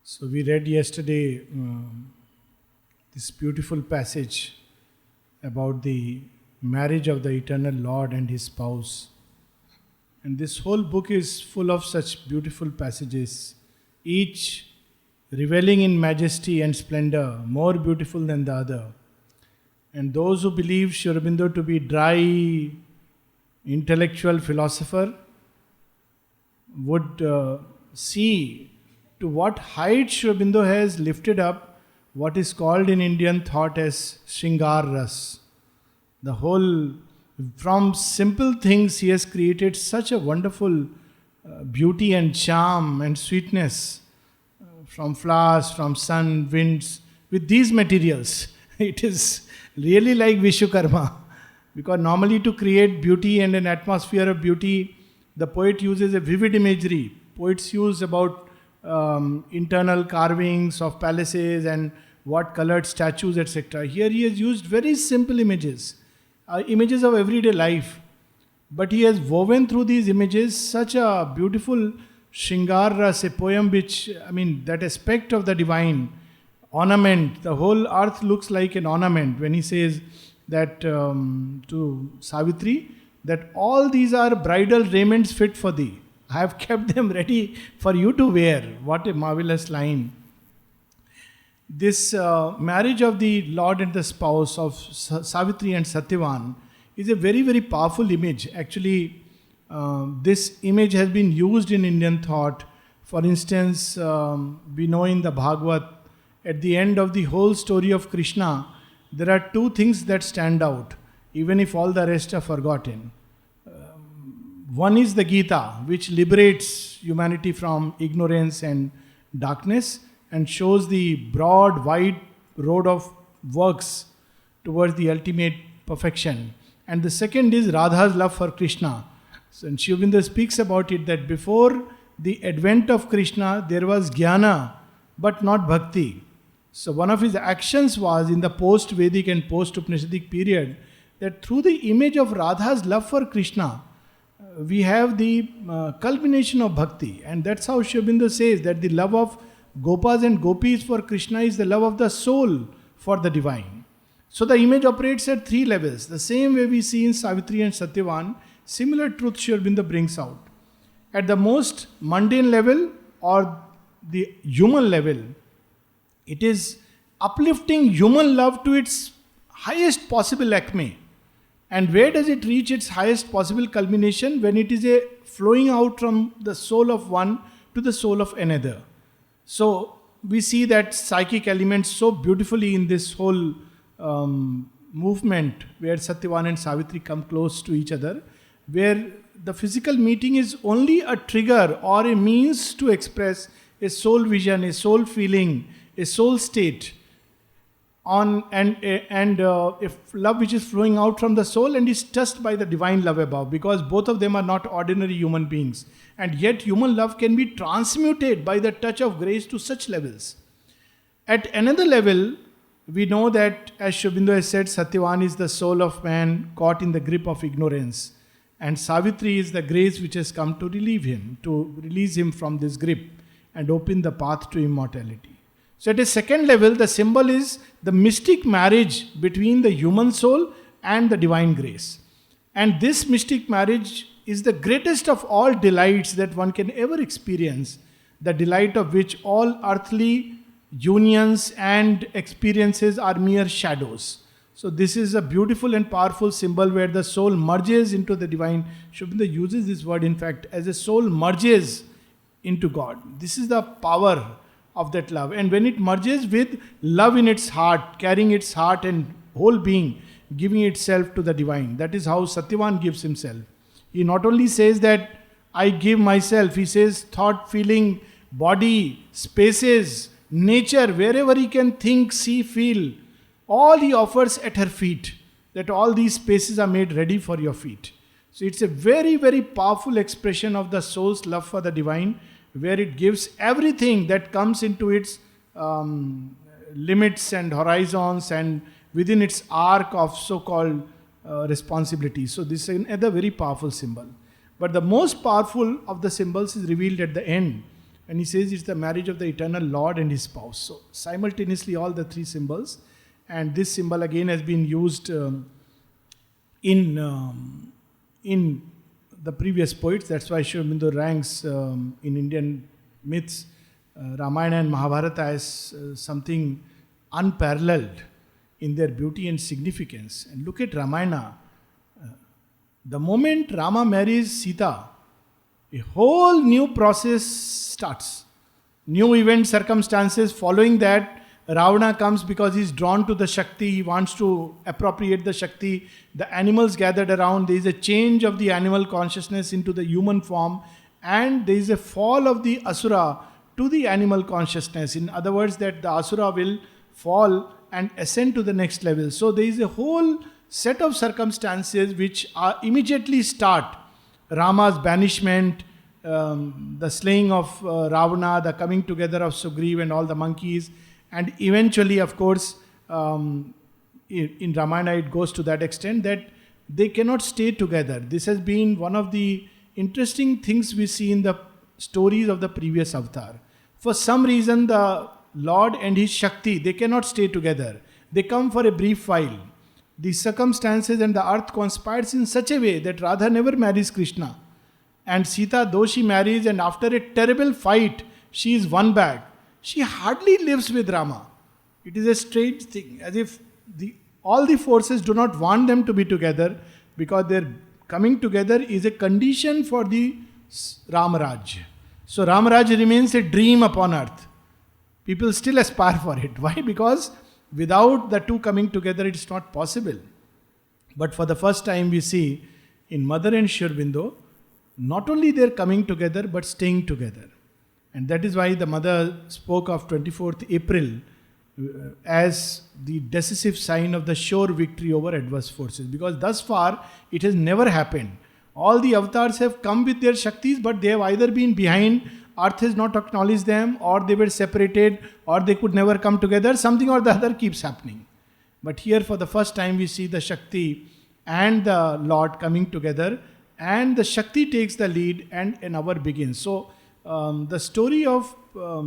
So we read yesterday this beautiful passage about the marriage of the eternal Lord and his spouse. And this whole book is full of such beautiful passages, each reveling in majesty and splendor, more beautiful than the other. And those who believe Sri Aurobindo to be dry, intellectual philosopher would see to what height Sri Aurobindo has lifted up what is called in Indian thought as Shringar Ras. The whole, from simple things, he has created such a wonderful beauty and charm and sweetness from flowers, from sun, winds, with these materials. It is really like Vishwakarma. Because normally to create beauty and an atmosphere of beauty, the poet uses a vivid imagery. Poets use about internal carvings of palaces and what colored statues, etc. Here he has used very simple images, images of everyday life. But he has woven through these images such a beautiful Shringar Ras, a poem which, that aspect of the divine, ornament, the whole earth looks like an ornament when he says that to Savitri, that all these are bridal raiments fit for thee. I have kept them ready for you to wear. What a marvelous line. This marriage of the Lord and the spouse of Savitri and Satyavan is a very, very powerful image. Actually, this image has been used in Indian thought. For instance, we know in the Bhagavad, at the end of the whole story of Krishna, there are two things that stand out, even if all the rest are forgotten. One is the Gita, which liberates humanity from ignorance and darkness and shows the broad, wide road of works towards the ultimate perfection. And the second is Radha's love for Krishna. So, and Sri Aurobindo speaks about it that before the advent of Krishna, there was jnana, but not bhakti. So one of his actions was in the post-Vedic and post-Upanishadic period that through the image of Radha's love for Krishna, we have the culmination of bhakti. And that's how Sri Aurobindo says that the love of Gopas and Gopis for Krishna is the love of the soul for the divine. So the image operates at three levels. The same way we see in Savitri and Satyavan, similar truth Sri Aurobindo brings out. At the most mundane level or the human level, it is uplifting human love to its highest possible acme. And where does it reach its highest possible culmination? When it is a flowing out from the soul of one to the soul of another. So we see that psychic element so beautifully in this whole movement where Satyavan and Savitri come close to each other, where the physical meeting is only a trigger or a means to express a soul vision, a soul feeling, a soul state if love which is flowing out from the soul and is touched by the divine love above, because both of them are not ordinary human beings, and yet human love can be transmuted by the touch of grace to such levels. At another level, we know that, as Sri Aurobindo has said, Satyavan is the soul of man caught in the grip of ignorance, and Savitri is the grace which has come to relieve him, to release him from this grip and open the path to immortality. So at a second level, the symbol is the mystic marriage between the human soul and the divine grace. And this mystic marriage is the greatest of all delights that one can ever experience, the delight of which all earthly unions and experiences are mere shadows. So this is a beautiful and powerful symbol where the soul merges into the divine. Sri Aurobindo uses this word, in fact, as a soul merges into God. This is the power of that love. And when it merges with love in its heart, carrying its heart and whole being, giving itself to the divine. That is how Satyavan gives himself. He not only says that I give myself, he says thought, feeling, body, spaces, nature, wherever he can think, see, feel, all he offers at her feet. That all these spaces are made ready for your feet. So it's a very, very powerful expression of the soul's love for the divine, where it gives everything that comes into its limits and horizons and within its arc of so-called responsibility. So this is another very powerful symbol. But the most powerful of the symbols is revealed at the end, And he says it's the marriage of the eternal Lord and his spouse. So simultaneously all the three symbols. And this symbol again has been used in the previous poets. That's why Sri Aurobindo ranks in Indian myths Ramayana and Mahabharata as something unparalleled in their beauty and significance. And look at Ramayana. The moment Rama marries Sita, a whole new process starts. New event circumstances. Following that, Ravana comes because he's drawn to the Shakti. He wants to appropriate the Shakti. The animals gathered around. There is a change of the animal consciousness into the human form. And there is a fall of the Asura to the animal consciousness. In other words, that the Asura will fall and ascend to the next level. So there is a whole set of circumstances which are immediately start. Rama's banishment, the slaying of Ravana, the coming together of Sugriva and all the monkeys, and eventually, of course, in Ramayana it goes to that extent that they cannot stay together. This has been one of the interesting things we see in the stories of the previous avatar. For some reason, the Lord and his Shakti, they cannot stay together. They come for a brief while. The circumstances and the earth conspires in such a way that Radha never marries Krishna. And Sita, though she marries and after a terrible fight, she is won back. She hardly lives with Rama. It is a strange thing, as if all the forces do not want them to be together because their coming together is a condition for the Ramaraj. So Ramaraj remains a dream upon earth. People still aspire for it. Why? Because without the two coming together, it is not possible. But for the first time, we see in Mother and Sri Aurobindo, not only they are coming together, but staying together. And that is why the mother spoke of 24th April as the decisive sign of the sure victory over adverse forces. Because thus far, it has never happened. All the avatars have come with their Shaktis, but they have either been behind, earth has not acknowledged them, or they were separated, or they could never come together. Something or the other keeps happening. But here for the first time we see the Shakti and the Lord coming together, and the Shakti takes the lead and an hour begins. So the story of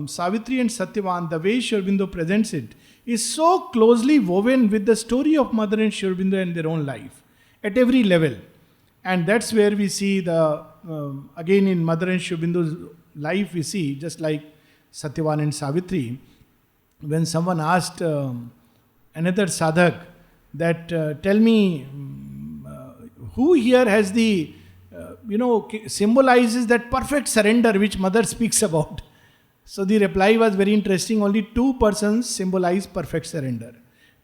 Savitri and Satyavan, the way Sri Aurobindo presents it, is so closely woven with the story of Mother and Sri Aurobindo and their own life at every level. And that's where we see the, again in Mother and Sri Aurobindo's life, we see, just like Satyavan and Savitri, when someone asked another sadhak that, tell me, who here has the, symbolizes that perfect surrender which Mother speaks about? So the reply was very interesting. Only two persons symbolize perfect surrender.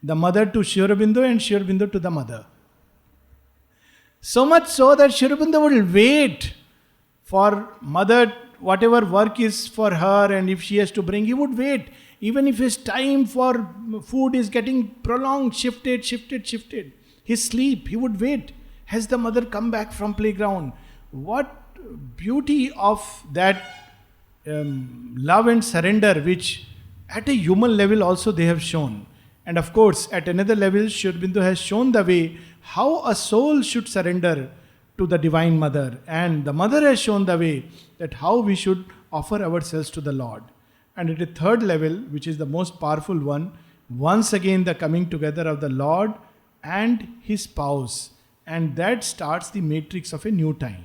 The Mother to Sri Aurobindo and Sri Aurobindo to the Mother. So much so that Sri Aurobindo will wait for Mother, whatever work is for her, and if she has to bring, he would wait. Even if his time for food is getting prolonged, shifted. His sleep, he would wait. Has the mother come back from playground? What beauty of that love and surrender, which at a human level also they have shown. And of course, at another level, Sri Aurobindo has shown the way how a soul should surrender to the Divine Mother. And the Mother has shown the way that how we should offer ourselves to the Lord. And at a third level, which is the most powerful one, once again the coming together of the Lord and his spouse. And that starts the matrix of a new time.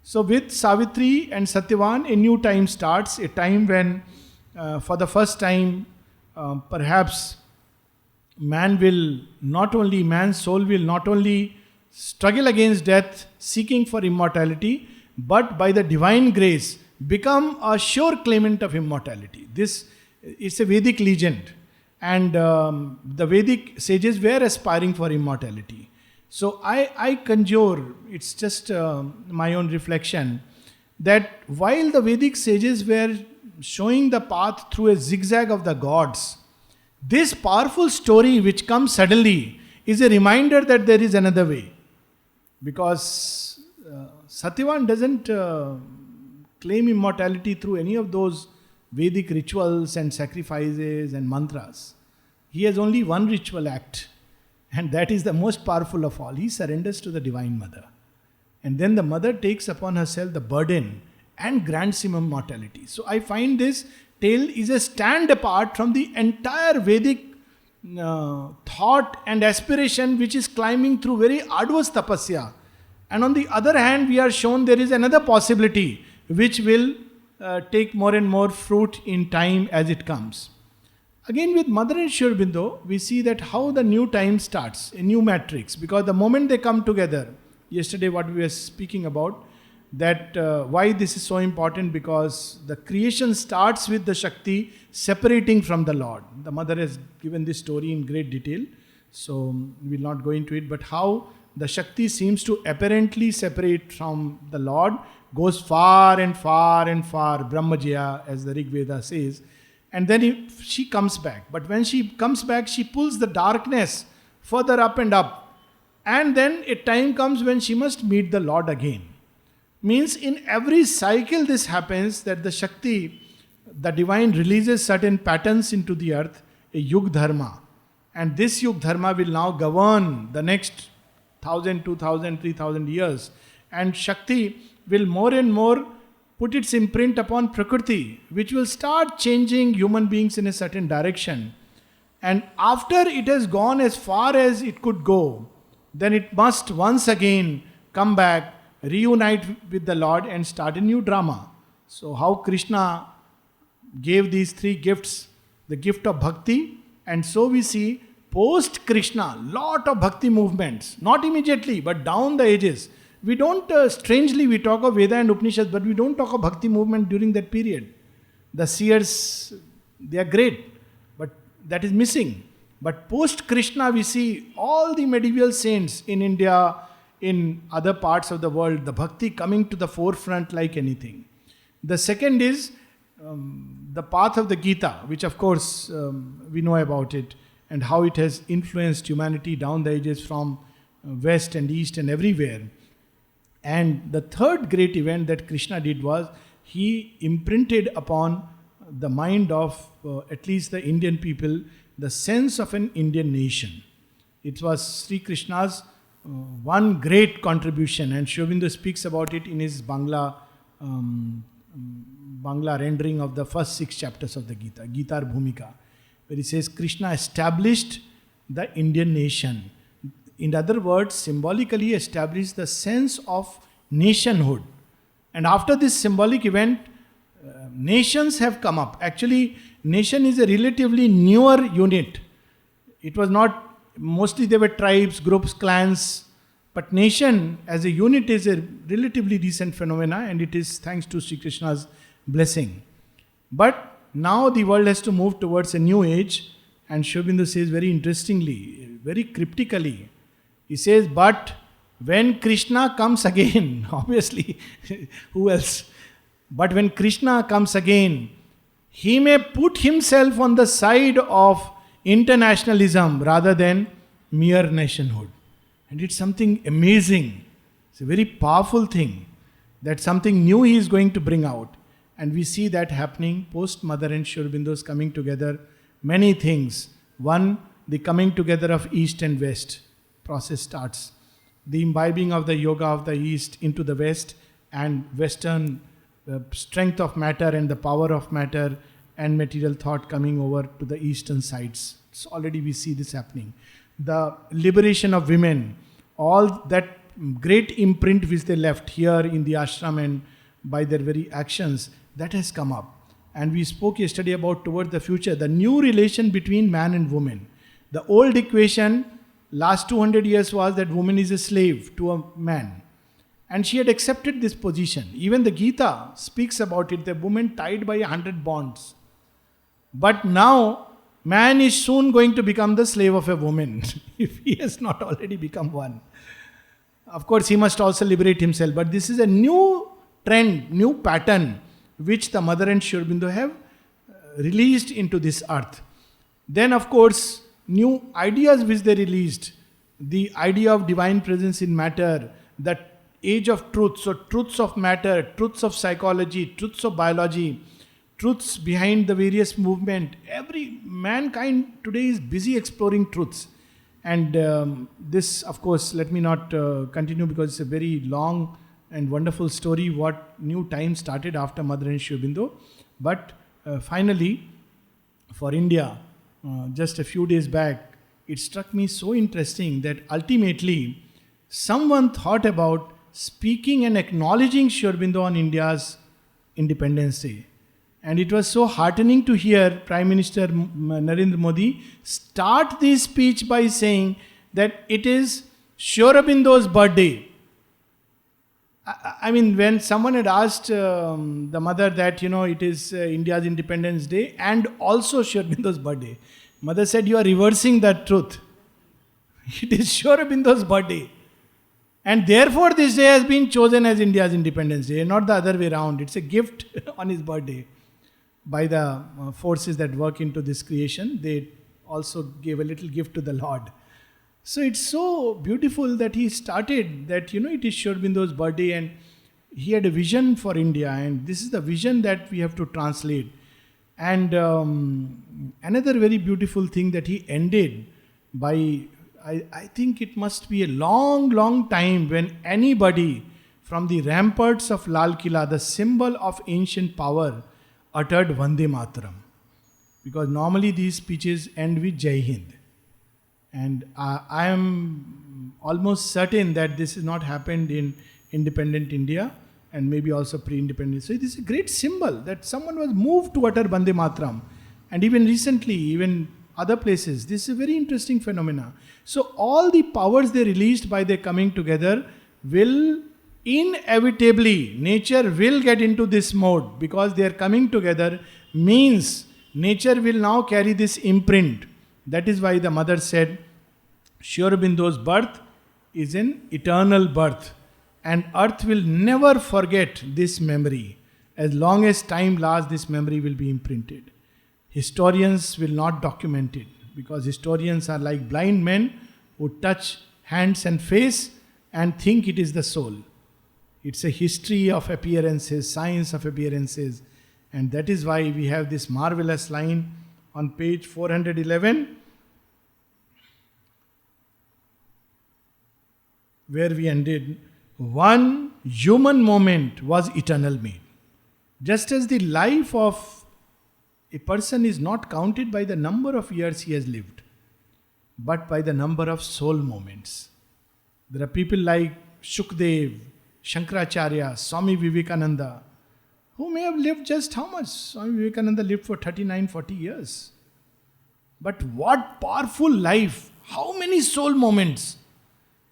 So with Savitri and Satyavan, a new time starts, a time when for the first time perhaps man's soul will not only struggle against death, seeking for immortality, but by the divine grace become a sure claimant of immortality. This is a Vedic legend, and the Vedic sages were aspiring for immortality. So I conjure, it's just my own reflection, that while the Vedic sages were showing the path through a zigzag of the gods, this powerful story which comes suddenly is a reminder that there is another way. Because Satyavan doesn't claim immortality through any of those Vedic rituals and sacrifices and mantras. He has only one ritual act, and that is the most powerful of all. He surrenders to the Divine Mother. And then the Mother takes upon herself the burden and grandsim immortality. So I find this tale is a stand apart from the entire Vedic thought and aspiration which is climbing through very arduous tapasya. And on the other hand, we are shown there is another possibility which will take more and more fruit in time as it comes. Again, with Mother and Sri Aurobindo, we see that how the new time starts, a new matrix. Because the moment they come together, yesterday what we were speaking about, that why this is so important, because the creation starts with the Shakti separating from the Lord. The Mother has given this story in great detail, so we will not go into it, but how the Shakti seems to apparently separate from the Lord, goes far and far and far, Brahmajaya, as the Rig Veda says, and then she comes back. But when she comes back, she pulls the darkness further up and up. And then a time comes when she must meet the Lord again. Means in every cycle this happens, that the Shakti, the divine, releases certain patterns into the earth, a Yug Dharma. And this Yug Dharma will now govern the next 1,000, 2,000, 3,000 years. And Shakti will more and more put its imprint upon Prakriti, which will start changing human beings in a certain direction. And after it has gone as far as it could go, then it must once again come back, reunite with the Lord and start a new drama. So how Krishna gave these three gifts, the gift of bhakti, and so we see post Krishna, lot of bhakti movements, not immediately but down the ages. We don't, strangely we talk of Veda and Upanishads, but we don't talk of bhakti movement during that period. The seers, they are great, but that is missing. But post Krishna we see all the medieval saints in India, in other parts of the world, the bhakti coming to the forefront like anything. The second is the path of the Gita, which of course we know about it, and how it has influenced humanity down the ages from west and east and everywhere. And the third great event that Krishna did was, he imprinted upon the mind of at least the Indian people the sense of an Indian nation. It was Sri Krishna's one great contribution, and Sri Aurobindo speaks about it in his Bangla rendering of the first 6 chapters of the Gita, Gitar Bhumika, where he says Krishna established the Indian nation. In other words, symbolically established the sense of nationhood. And after this symbolic event, nations have come up. Actually, nation is a relatively newer unit. It was not, mostly they were tribes, groups, clans, but nation as a unit is a relatively recent phenomena, and it is thanks to Sri Krishna's blessing. But now the world has to move towards a new age, and Sri Aurobindo says very interestingly, very cryptically, he says, but when Krishna comes again, obviously, who else? But when Krishna comes again, he may put himself on the side of internationalism rather than mere nationhood. And it's something amazing. It's a very powerful thing. That something new he is going to bring out. And we see that happening post Mother and Sri Aurobindo's coming together. Many things. One, the coming together of East and West. Process starts. The imbibing of the yoga of the East into the West, and Western strength of matter and the power of matter and material thought coming over to the Eastern sides. So already we see this happening. The liberation of women, all that great imprint which they left here in the ashram and by their very actions, that has come up. And we spoke yesterday about toward the future, the new relation between man and woman. The old equation last 200 years was that woman is a slave to a man. And she had accepted this position. Even the Gita speaks about it, the woman tied by 100 bonds. But now, man is soon going to become the slave of a woman, if he has not already become one. Of course, he must also liberate himself. But this is a new trend, new pattern, which the Mother and Sri Aurobindo have released into this earth. Then, of course, new ideas which they released, the idea of divine presence in matter, the age of truth, so truths of matter, truths of psychology, truths of biology, truths behind the various movement. Every mankind today is busy exploring truths. And this, of course, let me not continue because it's a very long and wonderful story what new time started after Mother and Sri Aurobindo. But finally, for India, just a few days back, it struck me so interesting that ultimately someone thought about speaking and acknowledging Sri Aurobindo on India's Independence Day. And it was so heartening to hear Prime Minister Narendra Modi start this speech by saying that it is Sri Aurobindo's birthday. I mean, when someone had asked the mother that, it is India's Independence Day and also Sri Aurobindo's birthday, mother said, you are reversing that truth. It is Sri Aurobindo's birthday. And therefore this day has been chosen as India's Independence Day, not the other way around. It's a gift on his birthday by the forces that work into this creation. They also gave a little gift to the Lord. So it's so beautiful that he started that, it is Sri Aurobindo's birthday and he had a vision for India, and this is the vision that we have to translate. And another very beautiful thing that he ended by, I think it must be a long, long time when anybody from the ramparts of Lal Killa, the symbol of ancient power, uttered Vande Mataram. Because normally these speeches end with Jai Hind. And I am almost certain that this has not happened in independent India and maybe also pre-independence. So this is a great symbol that someone was moved to utter Vande Mataram. And even recently, even other places, this is a very interesting phenomena. So all the powers they released by their coming together will inevitably, nature will get into this mode, because their coming together means nature will now carry this imprint. That is why the mother said, Sri Aurobindo's birth is an eternal birth, and earth will never forget this memory. As long as time lasts, this memory will be imprinted. Historians will not document it, because historians are like blind men who touch hands and face and think it is the soul. It's a history of appearances, science of appearances, and that is why we have this marvelous line on page 411, where we ended. One human moment was eternal made. Just as the life of a person is not counted by the number of years he has lived, but by the number of soul moments. There are people like Shukdev, Shankaracharya, Swami Vivekananda, who may have lived just how much? Swami Vivekananda lived for 39, 40 years. But what powerful life! How many soul moments!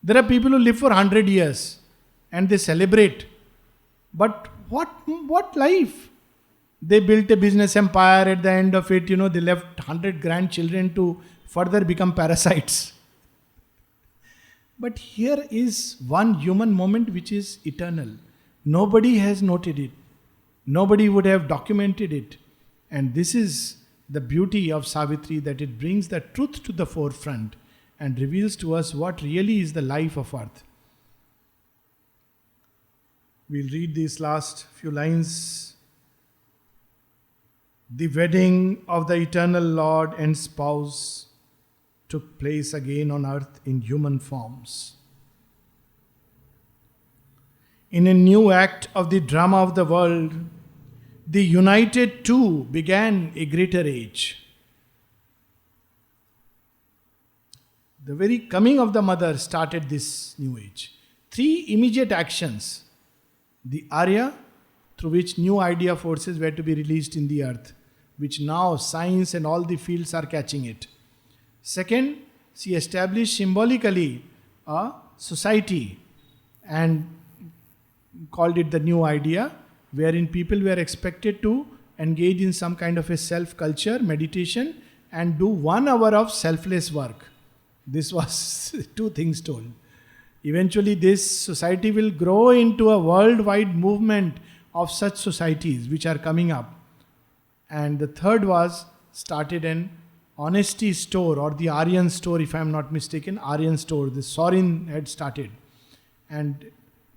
There are people who live for 100 years and they celebrate. But what life? They built a business empire. At the end of it, they left 100 grandchildren to further become parasites. But here is one human moment which is eternal. Nobody has noted it. Nobody would have documented it. And this is the beauty of Savitri, that it brings the truth to the forefront and reveals to us what really is the life of earth. We'll read these last few lines. The wedding of the eternal Lord and spouse took place again on earth in human forms. In a new act of the drama of the world, the united two began a greater age. The very coming of the mother started this new age. Three immediate actions. The Arya, through which new idea forces were to be released in the earth, which now science and all the fields are catching it. Second, she established symbolically a society and called it the new idea, wherein people were expected to engage in some kind of a self-culture, meditation, and do 1 hour of selfless work. This was two things told. Eventually this society will grow into a worldwide movement of such societies which are coming up. And the third was started an honesty store, or the Aryan store, if I am not mistaken, Aryan store. The Sorin had started. And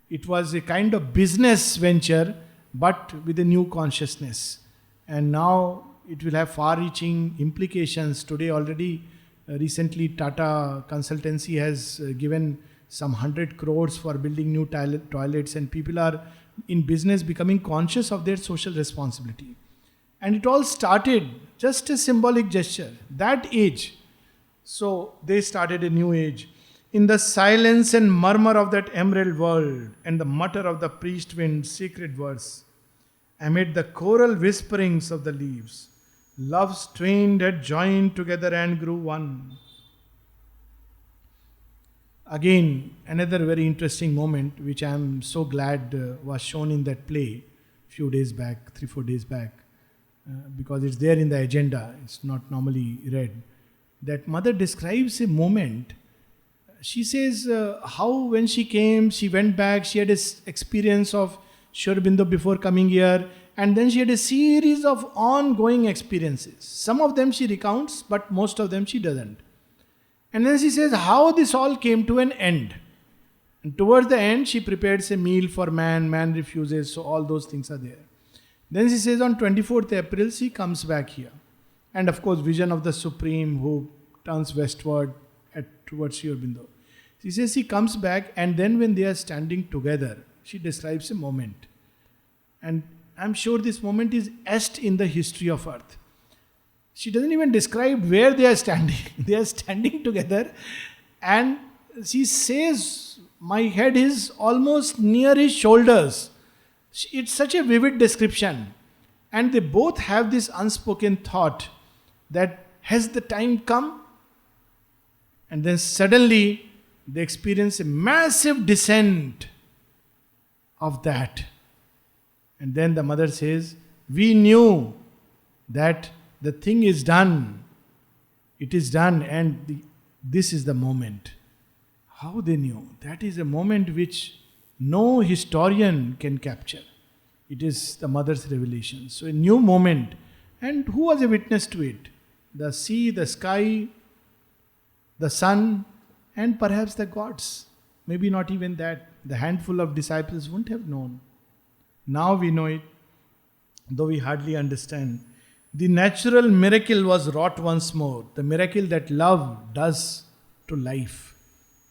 it was a kind of business venture, but with a new consciousness. And now it will have far-reaching implications. Today already, recently Tata Consultancy has given some 100 crores for building new toilets, and people are in business becoming conscious of their social responsibility. And it all started just a symbolic gesture. That age. So they started a new age. In the silence and murmur of that emerald world, and the mutter of the priest wind's sacred verse, amid the choral whisperings of the leaves, love's twain had joined together and grew one. Again, another very interesting moment, which I am so glad was shown in that play few days back, 3-4 days back, because it's there in the agenda, it's not normally read. That mother describes a moment. She says how when she came, she went back, she had this experience of Sri Aurobindo before coming here, and then she had a series of ongoing experiences. Some of them she recounts, but most of them she doesn't. And then she says how this all came to an end. And towards the end, she prepares a meal for man refuses, so all those things are there. Then she says on 24th April, she comes back here. And of course, vision of the Supreme who turns westward towards Sri Aurobindo. She says she comes back, and then when they are standing together, she describes a moment. And I'm sure this moment is etched in the history of earth. She doesn't even describe where they are standing. They are standing together, and she says, my head is almost near his shoulders. It's such a vivid description. And they both have this unspoken thought that has the time come? And then suddenly they experience a massive descent of that. And then the mother says, we knew that the thing is done. It is done, and this is the moment. How they knew? That is a moment which no historian can capture. It is the mother's revelation. So a new moment. And who was a witness to it? The sea, the sky, the sun, and perhaps the gods. Maybe not even that. The handful of disciples wouldn't have known. Now we know it, though we hardly understand. The natural miracle was wrought once more. The miracle that love does to life.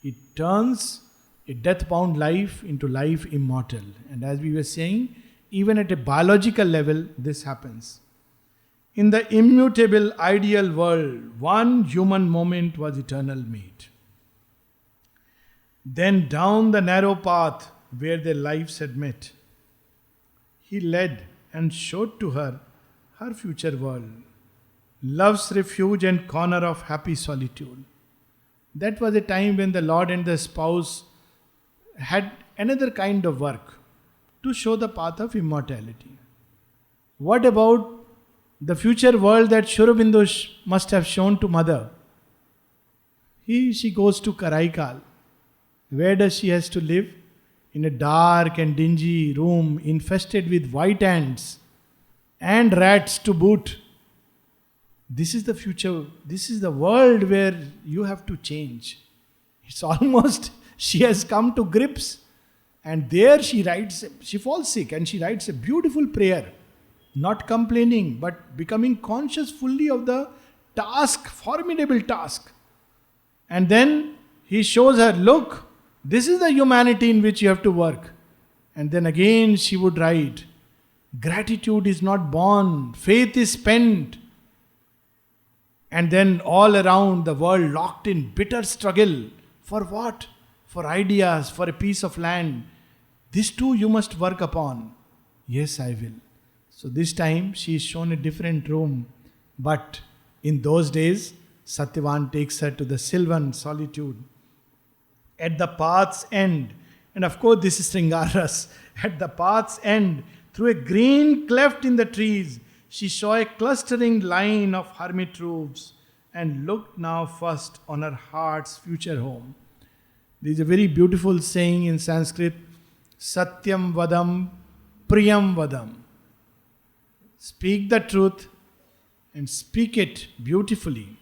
It turns a death-bound life into life immortal. And as we were saying, even at a biological level, this happens. In the immutable ideal world, one human moment was eternal made. Then down the narrow path where their lives had met, he led and showed to her her future world, love's refuge and corner of happy solitude. That was a time when the Lord and the spouse had another kind of work to show the path of immortality. What about the future world that Sri Aurobindo must have shown to mother? She goes to Karaikal. Where does she has to live? In a dark and dingy room infested with white ants and rats to boot. This is the future. This is the world where you have to change. It's almost, she has come to grips, and there she falls sick and she writes a beautiful prayer, not complaining, but becoming conscious fully of the task, formidable task. And then he shows her, look, this is the humanity in which you have to work. And then again she would write, gratitude is not born, faith is spent. And then all around the world locked in bitter struggle. For what? For ideas, for a piece of land. This too you must work upon. Yes, I will. So this time she is shown a different room. But in those days, Satyavan takes her to the sylvan solitude. At the path's end, and of course this is Sringaras, at the path's end, through a green cleft in the trees, she saw a clustering line of hermit roofs and looked now first on her heart's future home. There is a very beautiful saying in Sanskrit, Satyam vadam, priyam vadam. Speak the truth and speak it beautifully.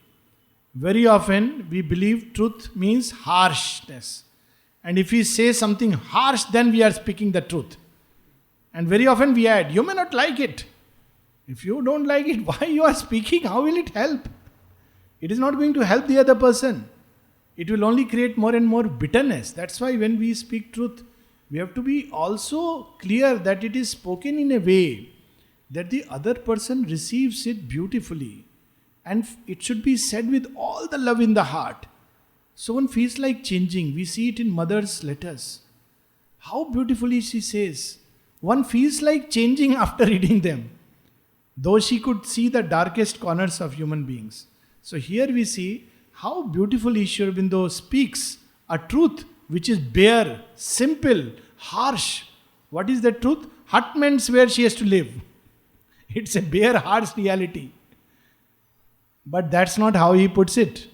Very often we believe truth means harshness. And if we say something harsh, then we are speaking the truth. And very often we add, you may not like it. If you don't like it, why you are speaking? How will it help? It is not going to help the other person. It will only create more and more bitterness. That's why when we speak truth, we have to be also clear that it is spoken in a way that the other person receives it beautifully. And it should be said with all the love in the heart. So one feels like changing. We see it in mother's letters. How beautifully she says. One feels like changing after reading them. Though she could see the darkest corners of human beings. So here we see how beautifully Sri Aurobindo speaks a truth which is bare, simple, harsh. What is the truth? Hut means where she has to live. It's a bare, harsh reality. But that's not how he puts it.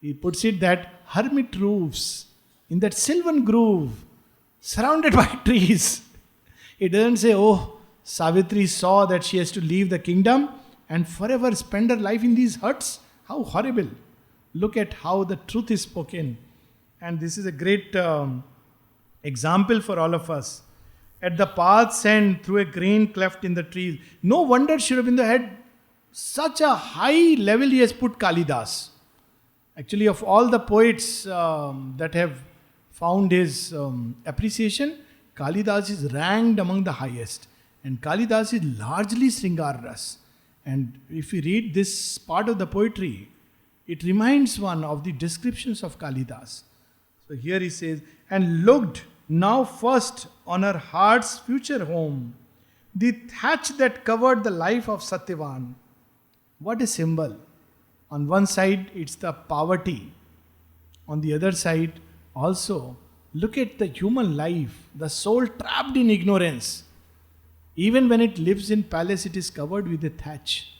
He puts it that hermit roofs in that sylvan grove, surrounded by trees. He doesn't say, oh, Savitri saw that she has to leave the kingdom and forever spend her life in these huts. How horrible. Look at how the truth is spoken. And this is a great example for all of us. At the path's end, through a green cleft in the trees. No wonder Sri Aurobindo had such a high level he has put Kalidas. Actually, of all the poets that have found his appreciation, Kalidas is ranked among the highest. And Kalidas is largely Sringar Ras. And if we read this part of the poetry, it reminds one of the descriptions of Kalidas. So here he says, and looked now first on her heart's future home, the thatch that covered the life of Satyavan. What a symbol. On one side, it's the poverty. On the other side, also, look at the human life, the soul trapped in ignorance. Even when it lives in palace, it is covered with a thatch.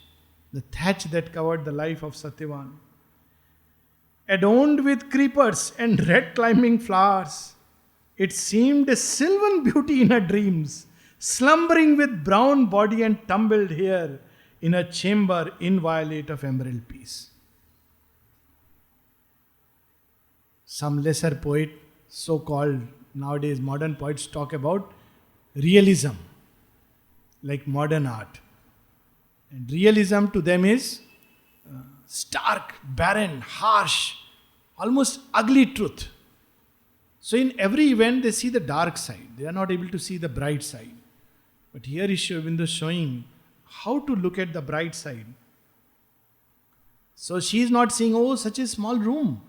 The thatch that covered the life of Satyavan. Adorned with creepers and red climbing flowers, it seemed a sylvan beauty in her dreams, slumbering with brown body and tumbled hair in a chamber inviolate of emerald peace. Some lesser poet, so-called nowadays modern poets, talk about realism, like modern art. And realism to them is stark, barren, harsh, almost ugly truth. So in every event they see the dark side. They are not able to see the bright side. But here is Sri Aurobindo showing how to look at the bright side. So she is not saying, oh, such a small room.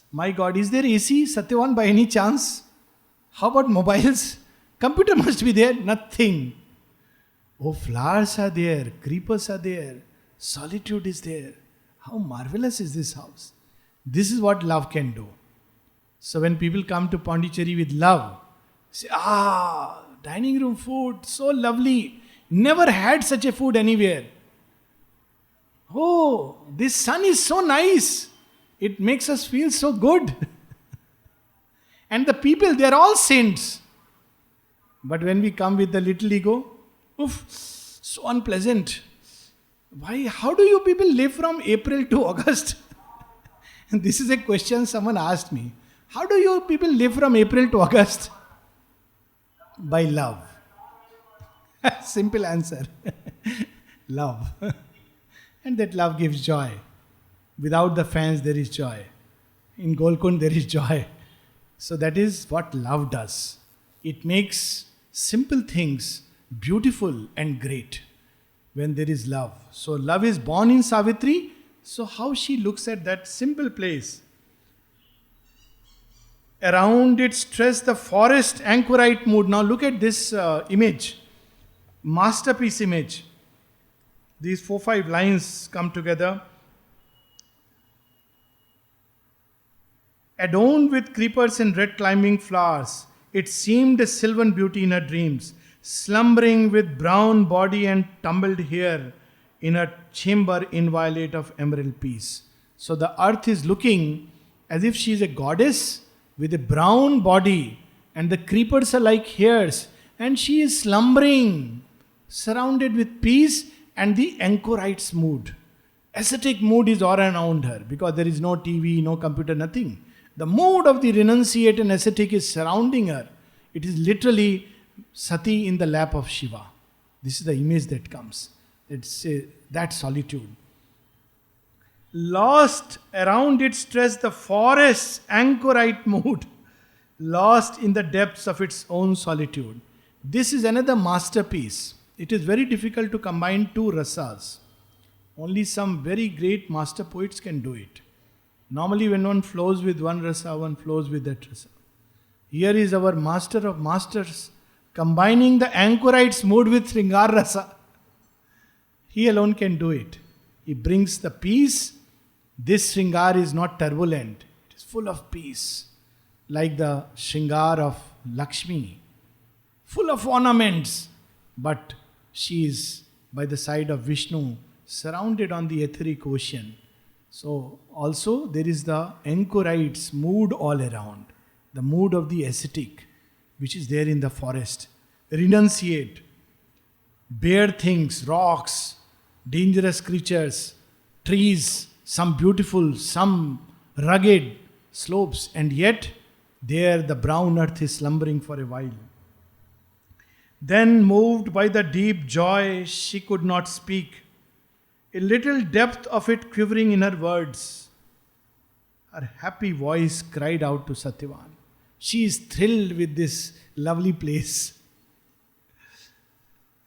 My God, is there AC, Satyavan, by any chance? How about mobiles? Computer must be there. Nothing. Oh, flowers are there, creepers are there, solitude is there. How marvelous is this house? This is what love can do. So when people come to Pondicherry with love, say, dining room food, so lovely. Never had such a food anywhere. Oh, this sun is so nice. It makes us feel so good. And the people, they are all saints. But when we come with the little ego, oof, so unpleasant. Why? How do you people live from April to August? And this is a question someone asked me. How do you people live from April to August? By love. Simple answer. Love. And that love gives joy. Without the fans, there is joy. In Golkund, there is joy. So that is what love does. It makes simple things beautiful and great when there is love. So love is born in Savitri. So how she looks at that simple place. Around it stress the forest anchorite mood. Now look at this image. Masterpiece image. These 4-5 lines come together. Adorned with creepers and red climbing flowers, it seemed a sylvan beauty in her dreams, slumbering with brown body and tumbled hair in a chamber inviolate of emerald peace. So the earth is looking as if she is a goddess with a brown body, and the creepers are like hairs, and she is slumbering, surrounded with peace and the anchorite's mood. Ascetic mood is all around her because there is no TV, no computer, nothing. The mood of the renunciate and ascetic is surrounding her. It is literally Sati in the lap of Shiva. This is the image that comes. It's that solitude. Lost around its stress the forest's anchorite mood, lost in the depths of its own solitude. This is another masterpiece. It is very difficult to combine two rasas. Only some very great master poets can do it. Normally, when one flows with one rasa, one flows with that rasa. Here is our master of masters combining the anchorite's mood with Sringar rasa. He alone can do it. He brings the peace. This Sringar is not turbulent, it is full of peace, like the Sringar of Lakshmi, full of ornaments, but she is by the side of Vishnu, surrounded on the etheric ocean. So, also there is the anchorite's mood all around, the mood of the ascetic, which is there in the forest. Renunciate, bare things, rocks, dangerous creatures, trees, some beautiful, some rugged slopes, and yet there the brown earth is slumbering for a while. Then, moved by the deep joy, she could not speak, a little depth of it quivering in her words. Her happy voice cried out to Satyavan. She is thrilled with this lovely place.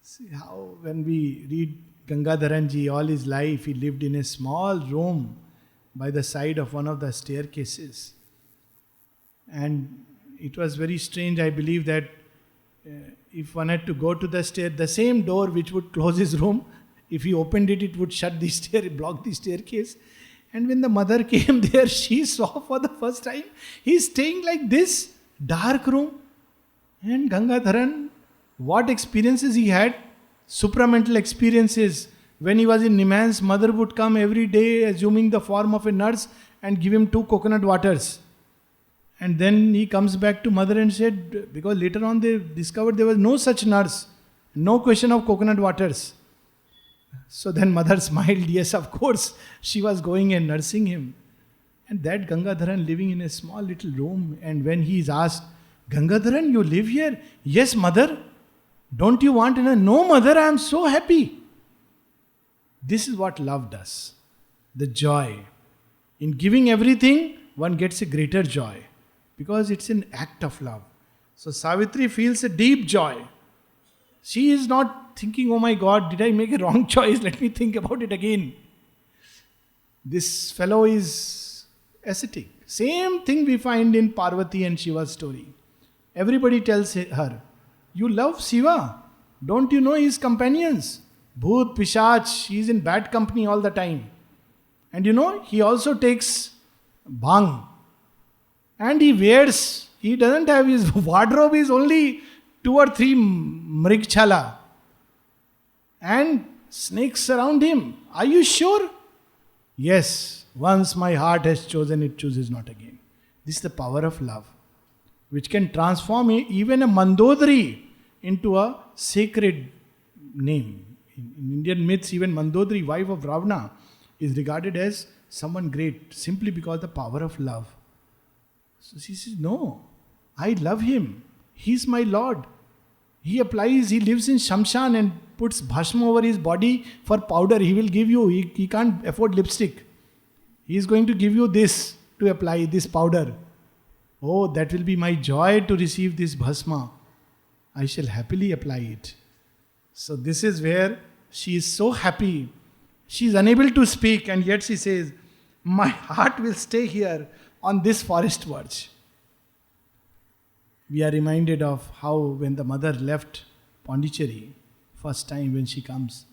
See how when we read Gangadharanji, all his life he lived in a small room by the side of one of the staircases. And it was very strange, I believe, that if one had to go to the stair, the same door which would close his room, if he opened it, it would shut the stair, block the staircase. And when the mother came there, she saw for the first time, he's staying like this, dark room. And Gangadharan, what experiences he had? Supramental experiences. When he was in Niman's, mother would come every day assuming the form of a nurse and give him 2 coconut waters. And then he comes back to mother and said, because later on they discovered there was no such nurse, no question of coconut waters. So then mother smiled, yes, of course, she was going and nursing him. And that Gangadharan living in a small little room, and when he is asked, Gangadharan, you live here? Yes, mother. Don't you want? No, mother, I am so happy. This is what love does. The joy. In giving everything, one gets a greater joy. Because it's an act of love. So Savitri feels a deep joy. She is not thinking, oh my God, did I make a wrong choice? Let me think about it again. This fellow is ascetic. Same thing we find in Parvati and Shiva's story. Everybody tells her, you love Shiva. Don't you know his companions? Bhoot, Pishach, he is in bad company all the time. And you know, he also takes bhang. And he wears, he doesn't have his wardrobe, is only 2 or 3 mrigchala. And snakes surround him. Are you sure? Yes, once my heart has chosen, it chooses not again. This is the power of love, which can transform even a Mandodari into a sacred name. In Indian myths, even Mandodari, wife of Ravana, is regarded as someone great simply because the power of love. So she says, no, I love him. He's my Lord. He lives in Shamshan and puts bhasma over his body for powder. He will give you, he can't afford lipstick. He is going to give you this to apply, this powder. Oh, that will be my joy to receive this bhasma. I shall happily apply it. So this is where she is so happy. She is unable to speak, and yet she says, my heart will stay here on this forest verge. We are reminded of how when the mother left Pondicherry, first time when she comes,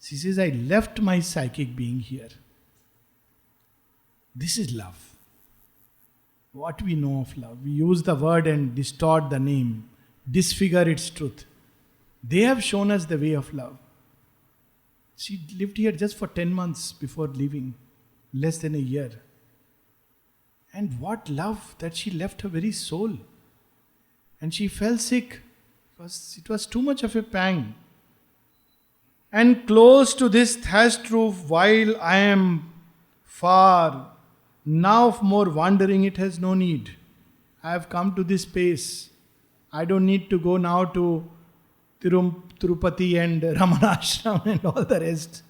she says, I left my psychic being here. This is love. What we know of love. We use the word and distort the name, disfigure its truth. They have shown us the way of love. She lived here just for 10 months before leaving, less than a year. And what love that she left her very soul. And she fell sick because it was too much of a pang. And close to this thatched roof, while I am far, now of more wandering it has no need. I have come to this space. I don't need to go now to Tirupati and Ramanashram and all the rest.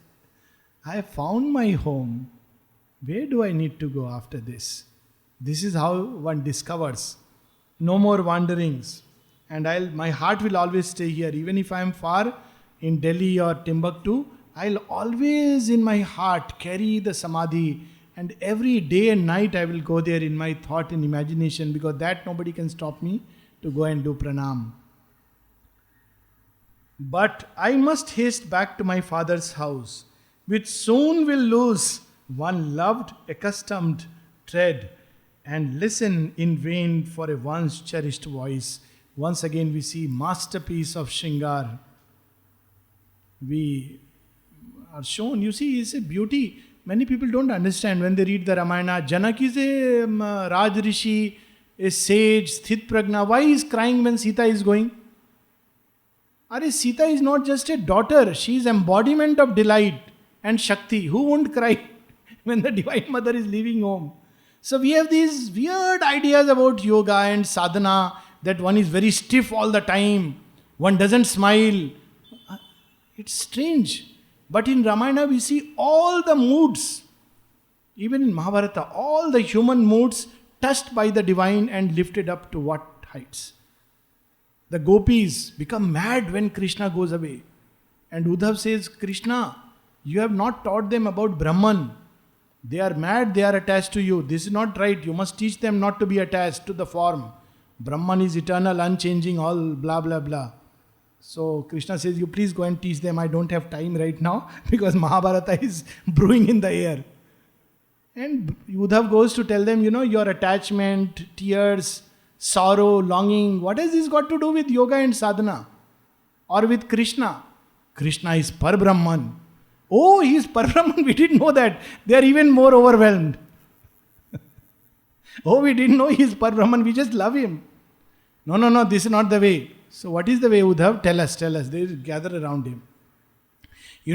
I have found my home. Where do I need to go after this? This is how one discovers. No more wanderings. And my heart will always stay here. Even if I am far in Delhi or Timbuktu, I'll always in my heart carry the samadhi. And every day and night I will go there in my thought and imagination, because that nobody can stop me to go and do pranam. But I must haste back to my father's house, which soon will lose one loved, accustomed tread, and listen in vain for a once cherished voice. Once again we see masterpiece of Shringar. We are shown, you see, it's a beauty. Many people don't understand when they read the Ramayana. Janak is a Raj Rishi, a sage, Sthit Pragna. Why is crying when Sita is going? Are Sita is not just a daughter, she is embodiment of delight and Shakti. Who won't cry when the Divine Mother is leaving home? So we have these weird ideas about yoga and sadhana, that one is very stiff all the time, one doesn't smile. It's strange. But in Ramayana we see all the moods, even in Mahabharata, all the human moods touched by the divine and lifted up to what heights. The gopis become mad when Krishna goes away. And Uddhav says, Krishna, you have not taught them about Brahman. They are mad, they are attached to you. This is not right. You must teach them not to be attached to the form. Brahman is eternal, unchanging, all blah blah blah. So Krishna says, you please go and teach them. I don't have time right now because Mahabharata is brewing in the air. And Uddhav goes to tell them, your attachment, tears, sorrow, longing, what has this got to do with yoga and sadhana? Or with Krishna? Krishna is Par-Brahman. Oh, he is Par-Brahman, we didn't know that. They are even more overwhelmed. Oh, we didn't know he is Par-Brahman, we just love him. No, this is not the way. So what is the way, Uddhav? Tell us. They gather around him.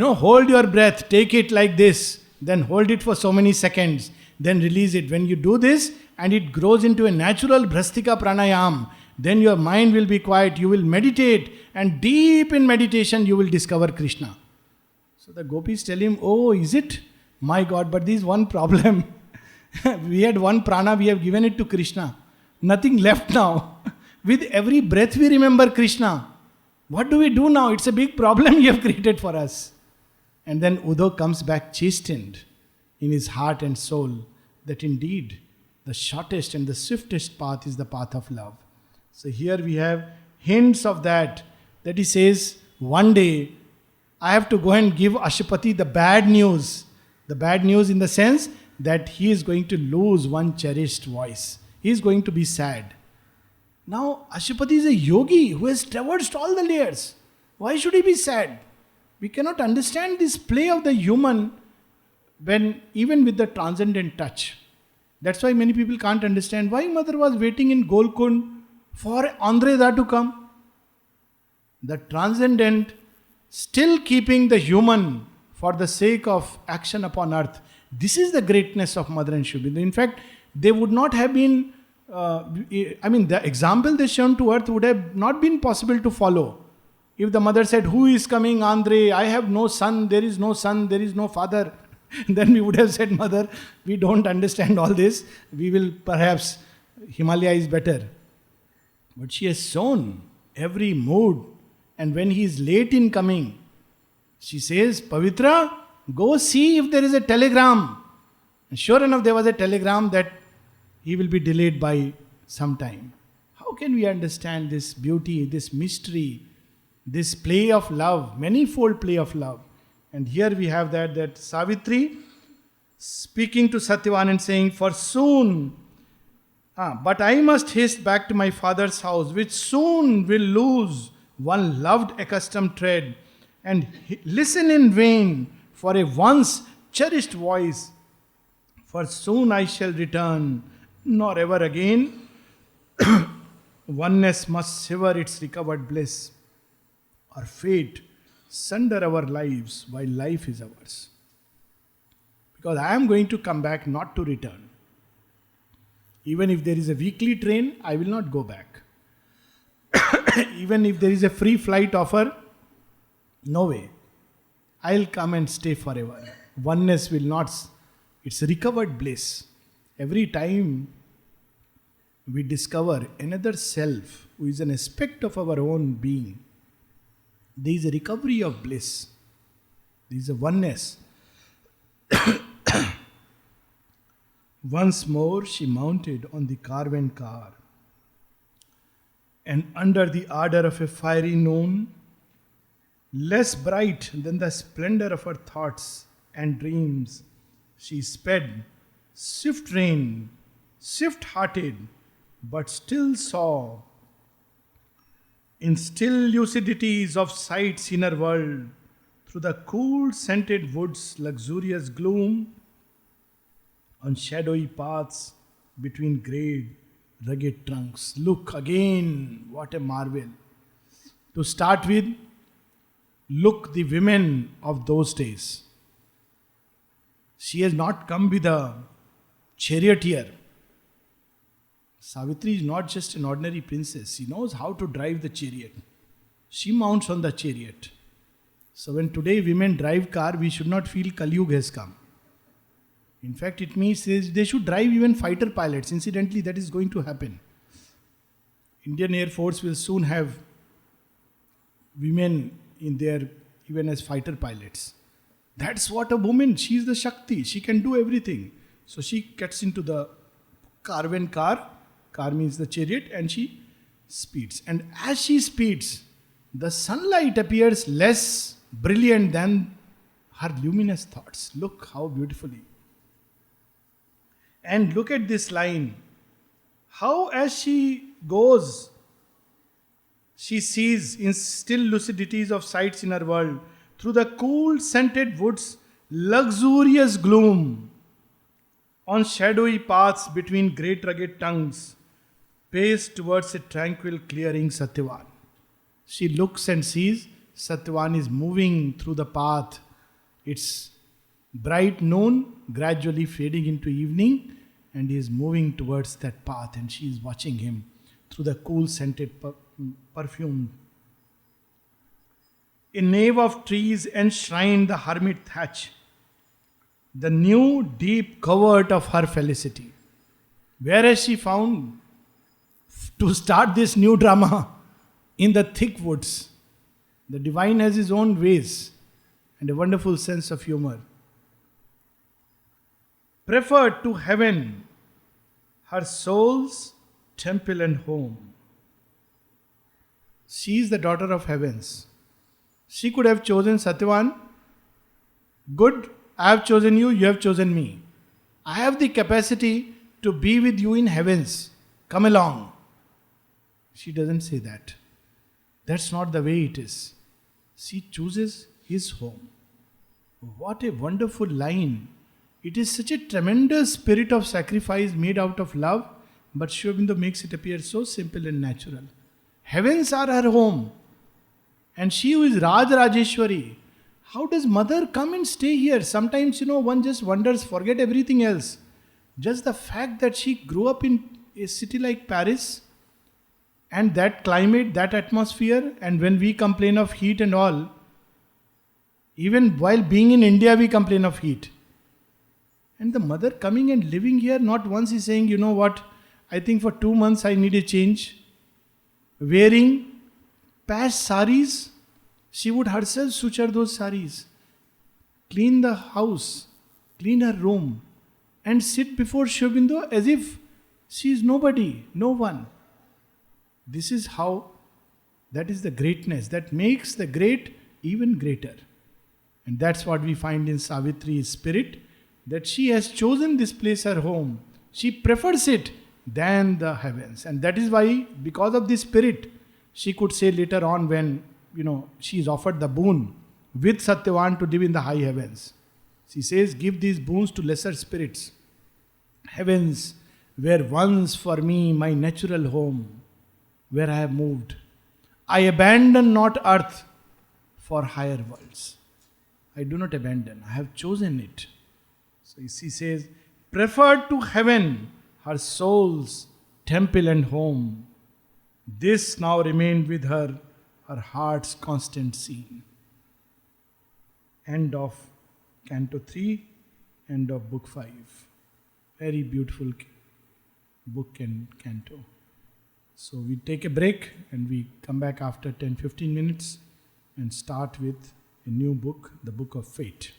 Hold your breath, take it like this, then hold it for so many seconds, then release it. When you do this and it grows into a natural Bhrastika Pranayam, then your mind will be quiet, you will meditate, and deep in meditation you will discover Krishna. So the gopis tell him, oh, is it? My God, but there is one problem. We had one prana, we have given it to Krishna. Nothing left now. With every breath we remember Krishna. What do we do now? It's a big problem you have created for us. And then Uddhav comes back chastened in his heart and soul that indeed the shortest and the swiftest path is the path of love. So here we have hints of that he says, one day I have to go and give Ashupati the bad news. The bad news in the sense that he is going to lose one cherished voice. He is going to be sad. Now, Ashupati is a yogi who has traversed all the layers. Why should he be sad? We cannot understand this play of the human when even with the transcendent touch. That's why many people can't understand why mother was waiting in Golkund for Andreda to come. The transcendent still keeping the human for the sake of action upon earth. This is the greatness of Mother and Sri Aurobindo. In fact, they would not have been the example they shown to earth would have not been possible to follow. If the mother said, who is coming, Andre? I have no son, there is no father. Then we would have said, mother, we don't understand all this. We will perhaps, Himalaya is better. But she has shown every mood. And when he is late in coming, she says, Pavitra, go see if there is a telegram. And sure enough, there was a telegram that he will be delayed by some time. How can we understand this beauty, this mystery, this play of love, manifold play of love? And here we have that Savitri speaking to Satyavan and saying, for soon, but I must haste back to my father's house, which soon will lose one loved accustomed tread, and listen in vain for a once cherished voice. For soon I shall return, nor ever again oneness must sever its recovered bliss, or fate sunder our lives while life is ours. Because I am going to come back not to return. Even if there is a weekly train, I will not go back. Even if there is a free flight offer, no way. I'll come and stay forever. Oneness will not, It's recovered bliss. Every time we discover another self who is an aspect of our own being, there is a recovery of bliss. There is a oneness. Once more she mounted on the carven car, and under the ardor of a fiery noon, less bright than the splendor of her thoughts and dreams, she sped, swift-reined, swift-hearted, but still saw, in still lucidities of sight's inner world, through the cool scented woods' luxurious gloom, on shadowy paths between great rugged trunks. Look again, what a marvel. To start with, look the women of those days. She has not come with a charioteer. Savitri is not just an ordinary princess. She knows how to drive the chariot. She mounts on the chariot. So when today women drive car, we should not feel Kali Yuga has come. In fact, it means they should drive even fighter pilots. Incidentally, that is going to happen. Indian Air Force will soon have women in there even as fighter pilots. That's what a woman, she is the Shakti. She can do everything. So she gets into the carven car. Car means the chariot, and she speeds. And as she speeds, the sunlight appears less brilliant than her luminous thoughts. Look how beautifully. And look at this line. How as she goes, she sees in still lucidities of sight's inner world, through the cool scented woods, luxurious gloom, on shadowy paths between great rugged tongues, paced towards a tranquil clearing Satyavan. She looks and sees Satyavan is moving through the path. It's bright noon, gradually fading into evening, and he is moving towards that path, and she is watching him through the cool scented perfume. A nave of trees enshrined the hermit thatch, the new deep covert of her felicity. Where has she found to start this new drama? In the thick woods. The divine has his own ways and a wonderful sense of humor. Preferred to heaven, her soul's temple and home. She is the daughter of heavens. She could have chosen Satyavan. Good, I have chosen you, you have chosen me. I have the capacity to be with you in heavens. Come along. She doesn't say that. That's not the way it is. She chooses his home. What a wonderful line. It is such a tremendous spirit of sacrifice made out of love, but Sri Aurobindo makes it appear so simple and natural. Heavens are her home. And she who is Raj Rajeshwari, how does mother come and stay here? Sometimes, one just wonders, forget everything else. Just the fact that she grew up in a city like Paris, and that climate, that atmosphere, and when we complain of heat and all, even while being in India, we complain of heat. And the mother coming and living here, not once is saying, you know what, I think for 2 months I need a change. Wearing past saris, she would herself suture those saris, clean the house, clean her room, and sit before Sri Aurobindo as if she is nobody, no one. This is how, that is the greatness that makes the great even greater. And that's what we find in Savitri's spirit, that she has chosen this place her home. She prefers it than the heavens. And that is why, because of this spirit, she could say later on when, she is offered the boon with Satyavan to live in the high heavens. She says, give these boons to lesser spirits. Heavens were once for me my natural home, where I have moved. I abandon not earth for higher worlds. I do not abandon. I have chosen it. So she says, preferred to heaven, her soul's temple and home. This now remained with her heart's constant scene. End of Canto 3, End of book 5. Very beautiful book and canto. So we take a break and we come back after 10-15 minutes and start with a new book, the Book of Fate.